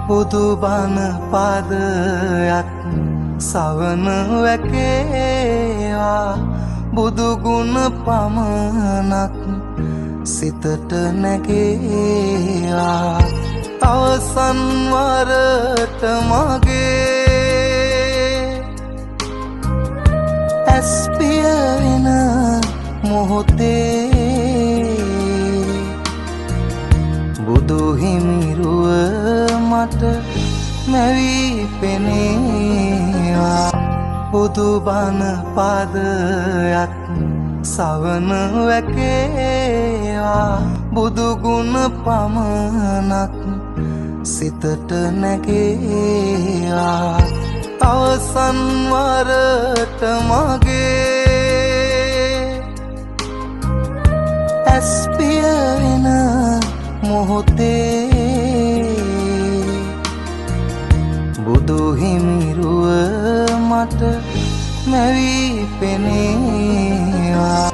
බුදු බණ පාදයක් සවන වැකේවා බුදු ගුණ පමණක් සිතට නැගේවා අවසන් වරට මගේ ඇස් පිය වෙන මොහොතේ බුදු හිමිරුව මට මැවී පෙනේවා බුදු බණ පාදයක් සවන වැකේවා බුදු ගුණ පමණක් සිතට නැගේවා අවසන් වරට මගේ ඇස් පිය වෙන මොහොතේ බුදු හිමිරුව මට මැවී පෙනේවා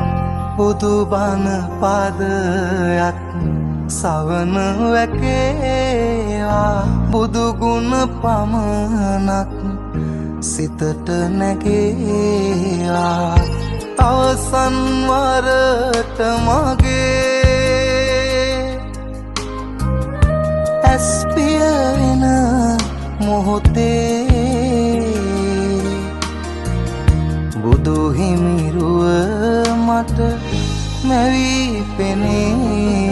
බුදු බණ පාදයක් සවන වැකේවා බුදු ගුණ පමණක් සිතට නැගේවා අවසන් වරට මගේ ඇස් පිය වෙන මොහොතේ බුදු හිමිරුව මට මැවී පෙනේ